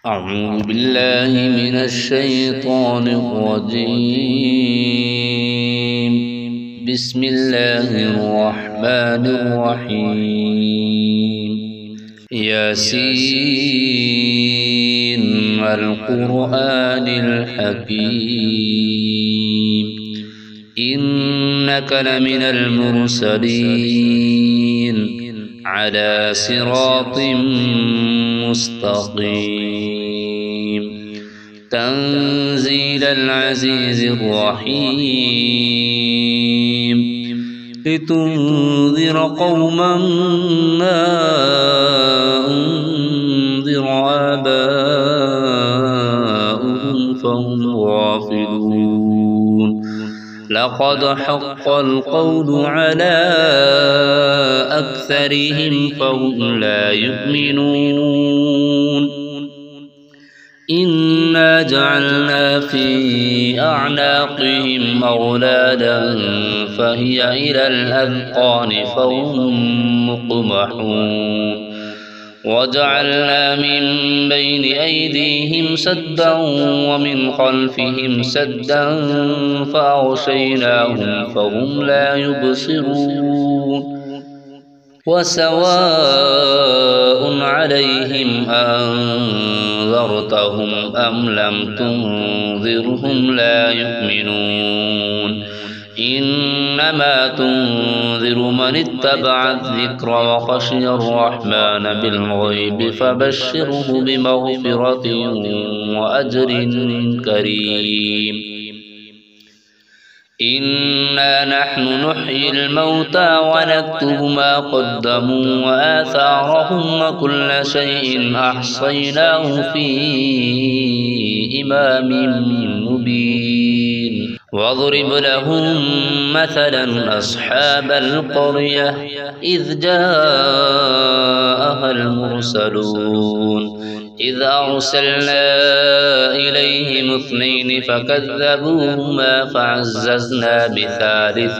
أعوذ بالله من الشيطان الرجيم. بسم الله الرحمن الرحيم. ياسين والقرآن الحكيم إنك لمن المرسلين على صراط مستقيم تنزيل العزيز الرحيم لتنذر قوما ما أنذر آباؤهم فهم غافلون. لقد حق القول على أكثرهم فهم لا يؤمنون. إنا جعلنا في أعناقهم أغلالا فهي إلى الأذقان فهم مقمحون. وجعلنا من بين أيديهم سدا ومن خلفهم سدا فأغشيناهم فهم لا يبصرون. وسواء عليهم أنذرتهم أم لم تنذرهم لا يؤمنون. إنما تنذر من اتبع الذكر وخشي الرحمن بالغيب فبشره بمغفرة وأجر كريم. إنا نحن نحيي الموتى ونكتب ما قدموا وآثارهم وكل شيء أحصيناه في إمام مبين. واضرب لهم مثلا أصحاب القرية إذ جاءها المرسلون إذ أرسلنا إليهم اثنين فكذبوهما فعززنا بثالث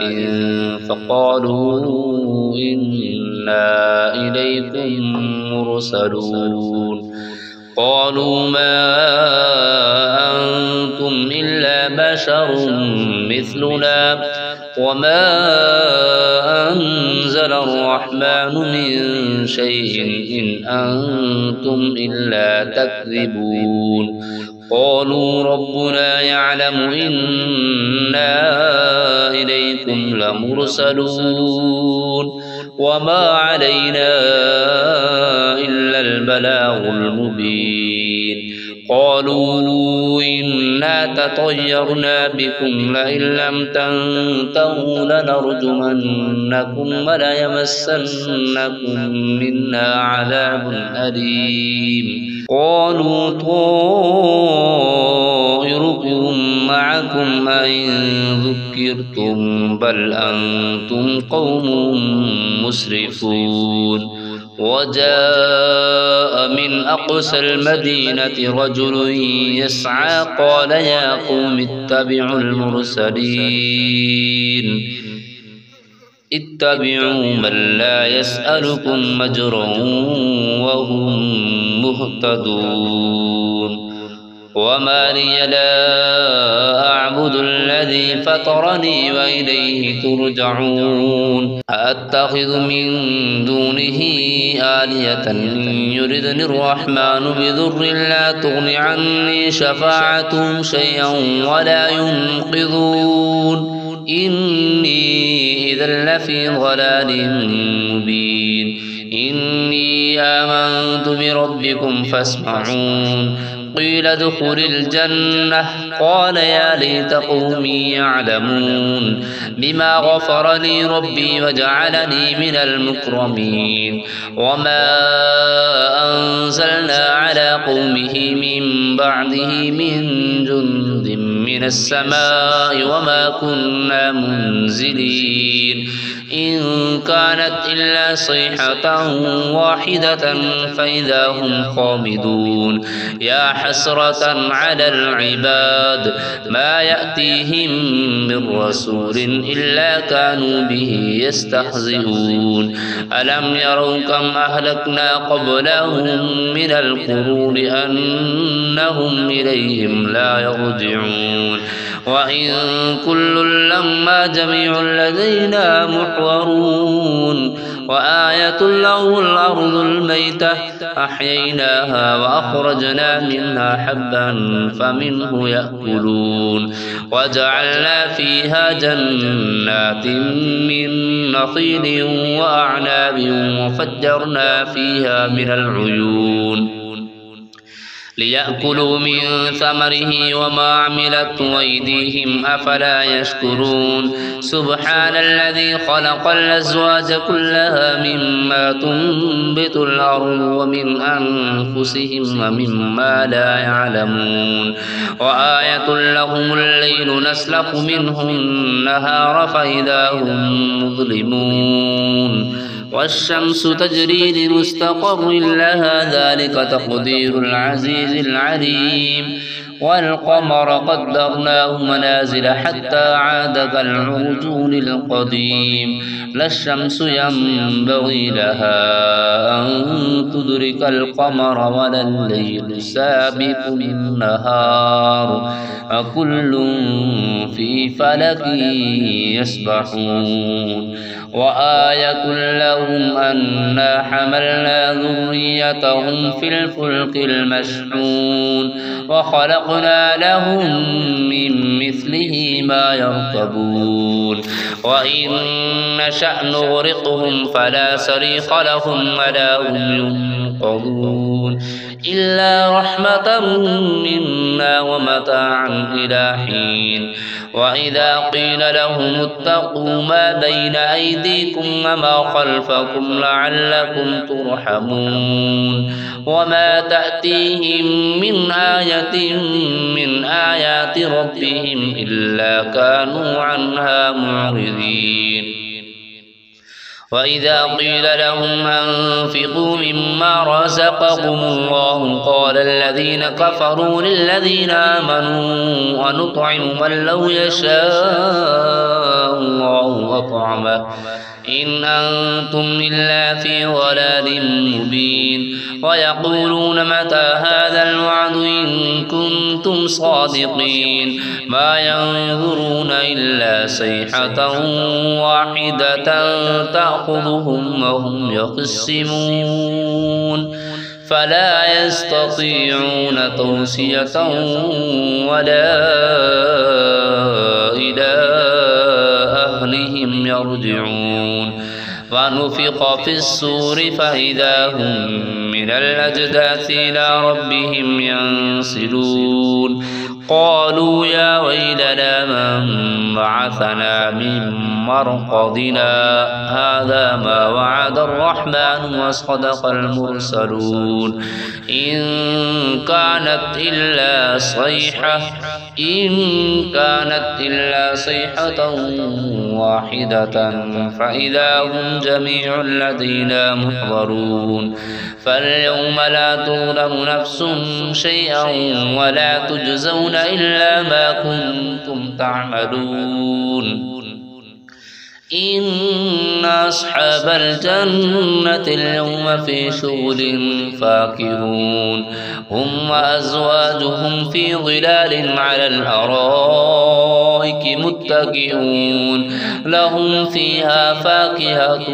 فقالوا إنا إليكم مرسلون. قالوا ما أنتم إلا بشر مثلنا وما أنزل الرحمن من شيء إن أنتم إلا تكذبون. قالوا ربنا يعلم إنا إليكم لمرسلون وما علينا إلا البلاغ المبين. قالوا إنا تطيرنا بكم لئن لم تنتهوا لنرجمنكم وليمسنكم منا عذاب أليم. قالوا طائركم معكم أئن ذكرتم بل أنتم قوم مسرفون. وجاء من أقصى المدينة رجل يسعى قال يا قوم اتبعوا المرسلين اتبعوا من لا يسألكم أجرا وهم مهتدون. وما لي لا أعبد الذي فطرني وإليه ترجعون. أأتخذ من دونه آلهة يردني الرحمن بضر لا تغن عني شفاعتهم شيئا ولا ينقذون. إني إذا لفي ضلال مبين. إني آمنت بربكم فاسمعون. قيل ادخل الجنة قال يا ليت قومي يعلمون بما غفر لي ربي وجعلني من المكرمين. وما أنزلنا على قومه من بعده من جند من السماء وما كنا منزلين إن كانت إلا صيحة واحدة فإذا هم خامدون يا حسرة على العباد ما يأتيهم من رسول إلا كانوا به يستهزئون ألم يروا كم أهلكنا قبلهم من القرون أنهم إليهم لا يرجعون وإن كل لما جميع لدينا محضرون وآية له الأرض الميتة أحييناها وأخرجنا منها حبا فمنه يأكلون وجعلنا فيها جنات من نخيل وأعناب وفجرنا فيها من العيون ليأكلوا من ثمره وما عملته أيديهم أفلا يشكرون سبحان الذي خلق الأزواج كلها مما تنبت الأرض ومن أنفسهم ومما لا يعلمون وآية لهم الليل نسلخ منه النهار فإذا هم مظلمون والشمس تجري لمستقر لها ذلك تقدير العزيز العليم والقمر قدرناه منازل حتى عاد كالعرجون القديم لا الشمس ينبغي لها أن تدرك القمر ولا الليل سابق النهار وكل في فلك يسبحون وآية لهم أنا حملنا ذريتهم في الفلك المشحون وخلقنا لهم من مثله ما يركبون وإن نشأ نغرقهم فلا صريخ لهم ولا هم ينقذون إلا رحمة منا ومتاعا إلى حين وإذا قيل لهم اتقوا ما بين أيديكم وما خلفكم لعلكم ترحمون وما تأتيهم من آية من آيات ربهم إلا كانوا عنها معرضين وإذا قيل لهم أنفقوا مما رزقكم الله قال الذين كفروا للذين آمنوا أنطعم من لو يشاء الله أطعمه إن أنتم إلا في ضلال مبين ويقولون متى هذا الوعد إن كنتم صادقين ما ينظرون إلا صيحة واحدة تأخذهم وهم يخصمون فلا يستطيعون توصية ولا إلى أهلهم يرجعون ونفخ في الصور فإذا هم من الأجداث إلى ربهم ينسلون قالوا يا ويلنا من بعثنا من مرقدنا هذا ما وعد الرحمن وصدق المرسلون إن كانت إلا صيحة واحدة فإذا هم جميع لدينا محضرون فاليوم لا تظلم نفس شيئا ولا تجزون إلا ما كنتم تعملون إن أصحاب الجنة اليوم في شغل فاكهون هم وأزواجهم في ظلال على الأرائك متكئون لهم فيها فاكهة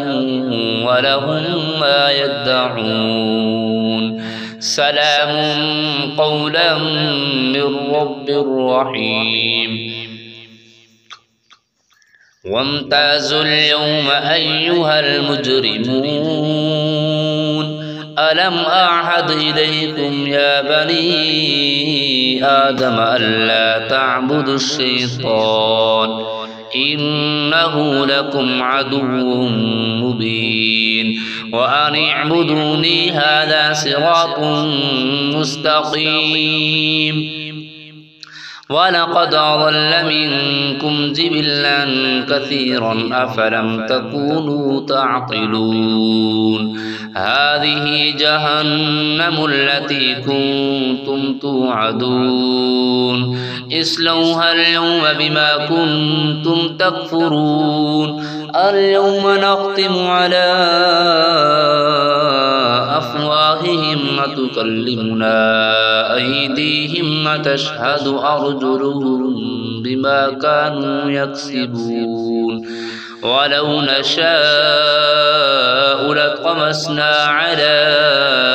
ولهم ما يدعون سلام قولا من رب رحيم وامتازوا اليوم أيها المجرمون ألم أعهد إليكم يا بني آدم ألا تعبدوا الشيطان إنه لكم عدو مبين وأن اعبدوني هذا صراط مستقيم ولقد أضل منكم جبلا كثيرا أفلم تكونوا تعقلون هذه جهنم التي كنتم توعدون اصلوها اليوم بما كنتم تكفرون اليوم نختم على أفواههم وتكلمنا أيديهم وتشهد أرجلهم بما كانوا يكسبون ولو نشاء لطمسنا على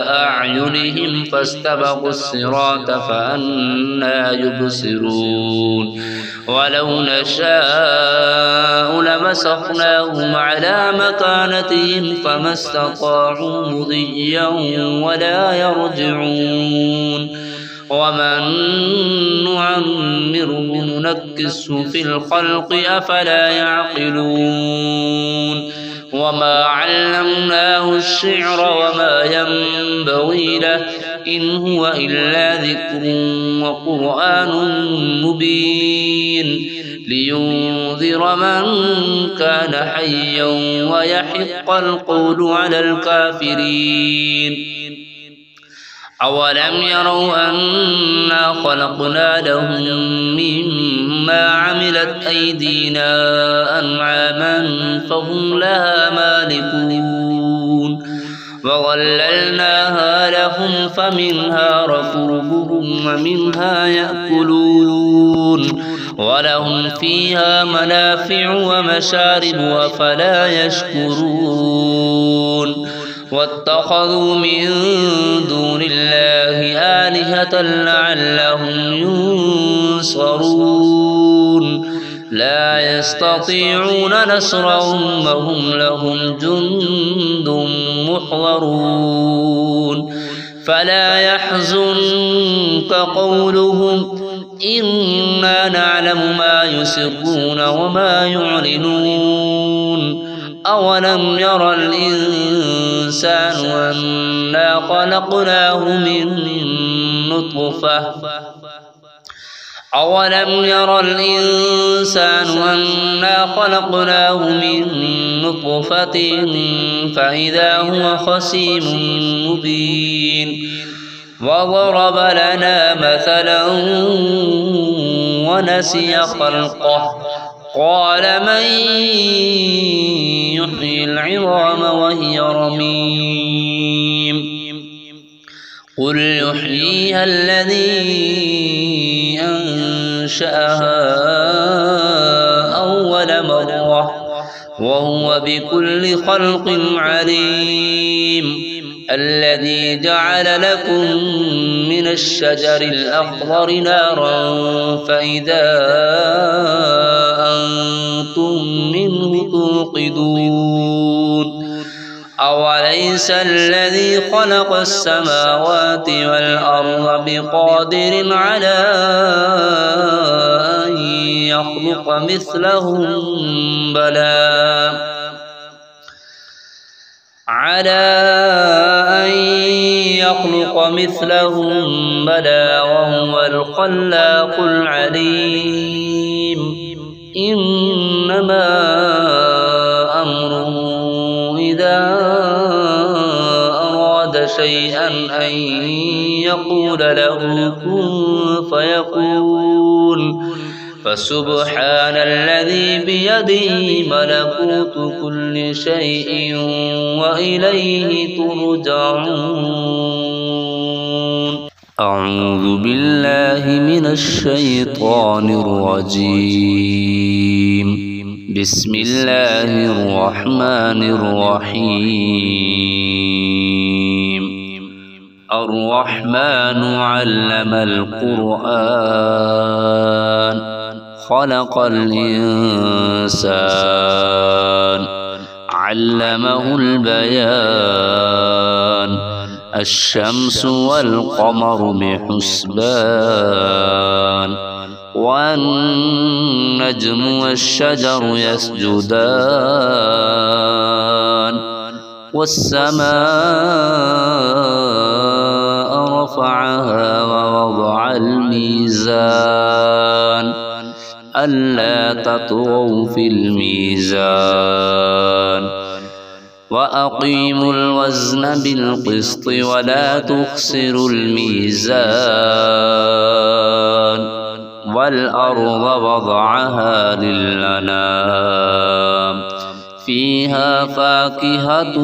أعينهم فاستبقوا الصراط فأنى يبصرون ولو نشاء لمسخناهم على مكانتهم فما استطاعوا مضيا ولا يرجعون ومن نعمره ننكسه في الخلق أفلا يعقلون وما علمناه الشعر وما ينبغي له إن هو إلا ذكر وقرآن مبين لينذر من كان حيا ويحق القول على الكافرين أولم يروا أنا خلقنا لهم مما عملت أيدينا أنعاما فهم لها مالكون وظللناها لهم فمنها ركوبهم ومنها يأكلون ولهم فيها منافع ومشارب أفلا يشكرون واتخذوا من دون الله آلهة لعلهم ينصرون لا يستطيعون نصرهم وهم لهم جند محضرون فلا يحزنك قولهم إنا نعلم ما يسرون وما يعلنون أولم يرى الإنسان أنا خلقناه من نطفة أولم يرى الإنسان أنا خلقناه من نطفة فإذا هو خصيم مبين وضرب لنا مثلا ونسي خلقه قال من يحيي العظام وهي رميم قل يحييها الذي أنشأها أول مرة وهو بكل خلق عليم الذي جعل لكم من الشجر الأخضر نارا فإذا أنتم منه توقدون أوليس الذي خلق السماوات والأرض بقادر على أن يخلق مثلهم بلى وهو الخلاق العليم إنما أمره إذا أراد شيئا أن يقول له كن فيكون فسبحان الذي بيده ملكوت كل شيء وإليه ترجعون أعوذ بالله من الشيطان الرجيم بسم الله الرحمن الرحيم الرحمن علم القرآن خلق الإنسان علمه البيان الشمس والقمر بحسبان والنجم والشجر يسجدان والسماء رفعها ووضع الميزان ألا تطغوا في الميزان وأقيموا الوزن بالقسط ولا تخسروا الميزان والأرض وضعها للأنام فيها فاكهة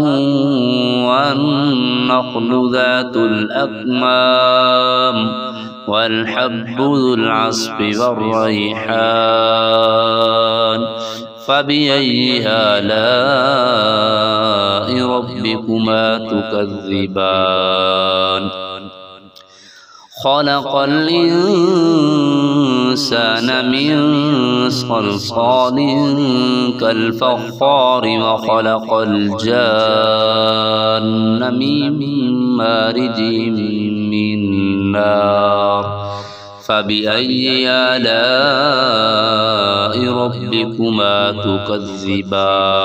والنخل ذات الأكمام والحب ذو العصف والريحان فبأي آلاء ربكما تكذبان خلق الإنسان من صلصال كالفخار وخلق الجان من مارج من نار فبأي آلاء ربكما تكذبان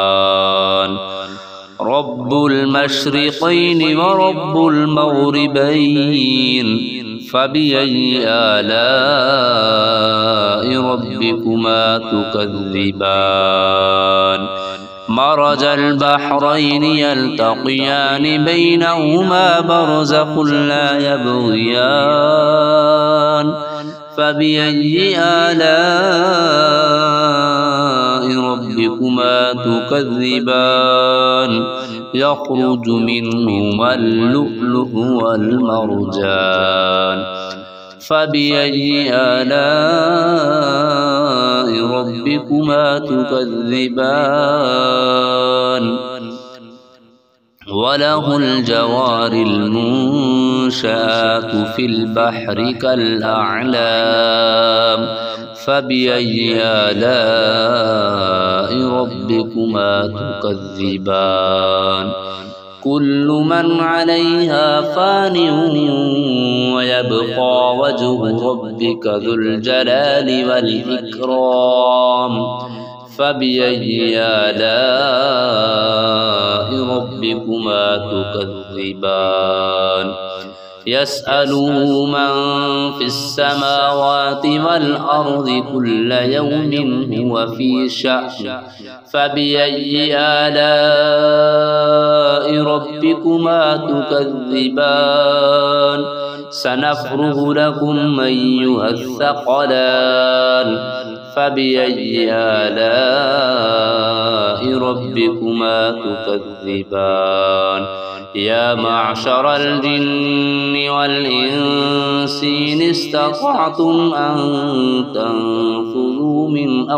رب المشرقين ورب المغربين فبأي آلاء ربكما تكذبان مرج البحرين يلتقيان بينهما برزخ لا يبغيان فبأي آلاء ربكما تكذبان يخرج منهما اللؤلؤ والمرجان فبأي آلاء ربكما تكذبان وله الجوار المنشآت في البحر كالأعلام فبأي آلاء ربكما تكذبان كل من عليها فان ويبقى وجه ربك ذو الجلال والإكرام فبأي آلاء ربكما تكذبان يسأله من في السماوات والأرض كل يوم هو في شأن فبأي آلاء ربكما تكذبان سنفرغ لكم أيها الثقلان فبأي آلاء ربكما تكذبان يا معشر الجن والإنس إن استطعتم أن تنفذوا من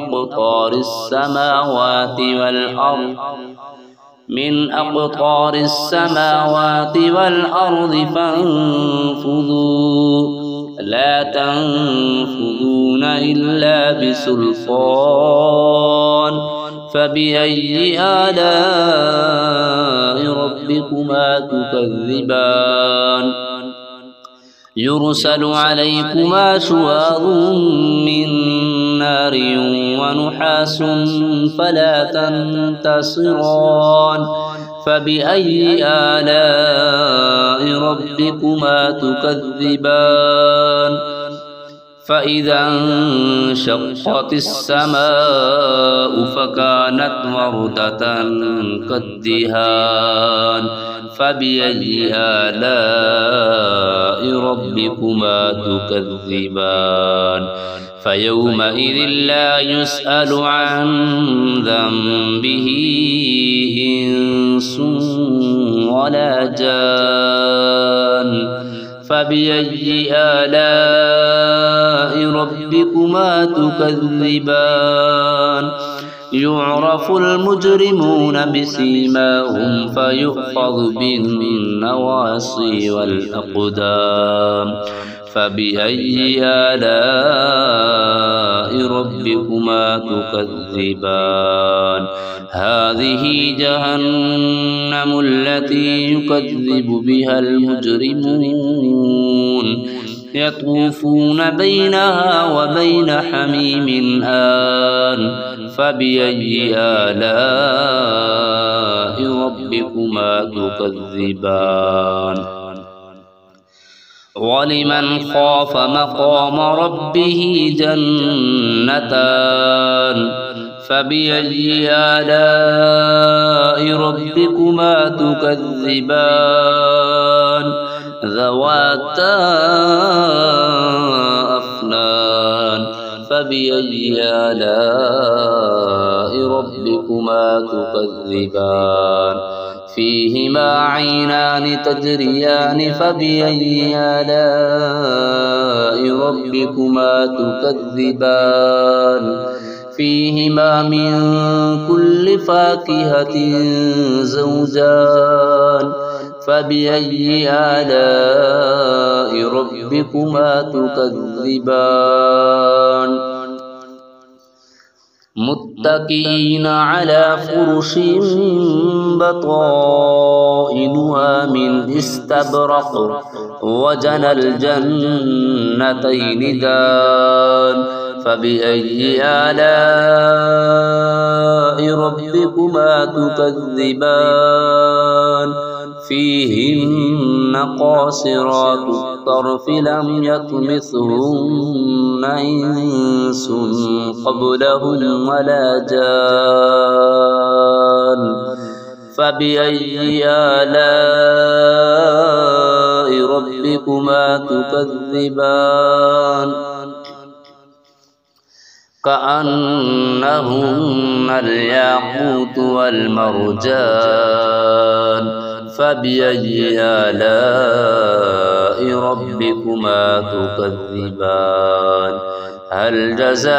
أقطار السماوات والأرض فانفذوا لا تنفذون إلا بسلطان فبأي آلاء ربكما تكذبان يرسل عليكما شواظ من نار ونحاس فلا تنتصران فبأي آلاء ربكما تكذبان فإذا انشقت السماء فكانت وردة كالدهان فبأي آلاء ربكما تكذبان فيومئذ لا يسأل عن ذنبه إنس ولا جان فبأي آلاء ربكما تكذبان يعرف المجرمون بسيماهم فيؤخذ بالنواصي والأقدام فبأي آلاء ربكما تكذبان هذه جهنم التي يكذب بها المجرمون يطوفون بينها وبين حميم آن فبأي آلاء ربكما تكذبان ولمن خاف مقام ربه جنتان فبأي آلاء ربكما تكذبان ذواتا أفنان فبأي آلاء ربكما تكذبان فيهما عينان تجريان فبأي آلاء ربكما تكذبان فيهما من كل فاكهة زوجان فبأي آلاء ربكما تكذبان متكئين على فرش بطائنها من استبرق وجنى الجنتين دان فبأي آلاء ربكما تكذبان فيهن قاصرات الطرف لم يطمثهن إنس قبلهم ولا جان فبأي آلاء ربكما تكذبان كأنهن الياقوت والمرجان فبأي آلاء ربكما تكذبان هل جزاء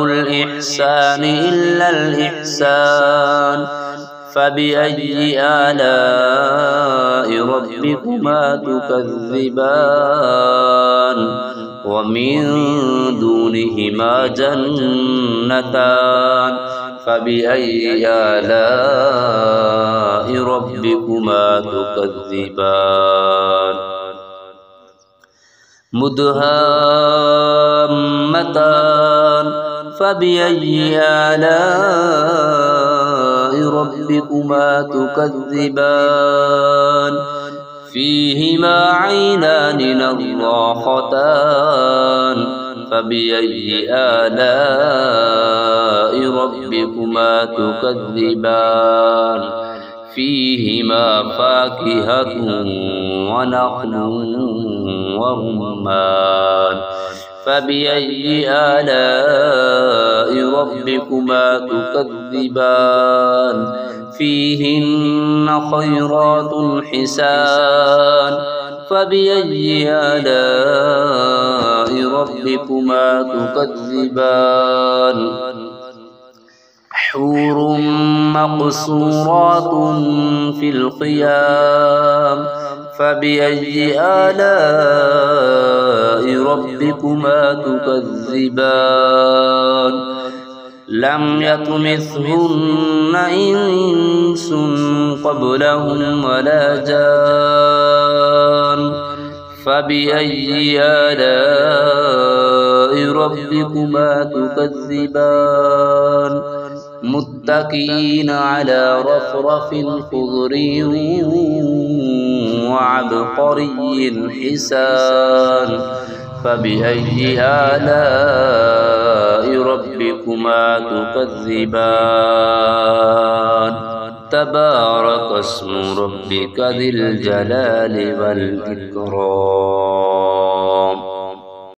الإحسان إلا الإحسان فبأي آلاء ربكما تكذبان ومن دونهما جنتان فبأي آلاء ربكما تكذبان مدهامتان فبأي آلاء ربكما تكذبان فيهما عينان نضاختان فبأي آلاء ربكما تكذبان فيهما فاكهة ونخل ورمان فبأي آلاء ربكما تكذبان فيهن خيرات حسان فبأي آلاء ربكما تكذبان حور مقصورات في الخيام فبأي آلاء ربكما تكذبان لم يطمثهن إنس قبلهم ولا جان فبأي آلاء ربكما تكذبان متكئين على رفرف خضر وعبقري حسان فبأي آلاء ربكما تكذبان تبارك اسم ربك ذي الجلال والإكرام.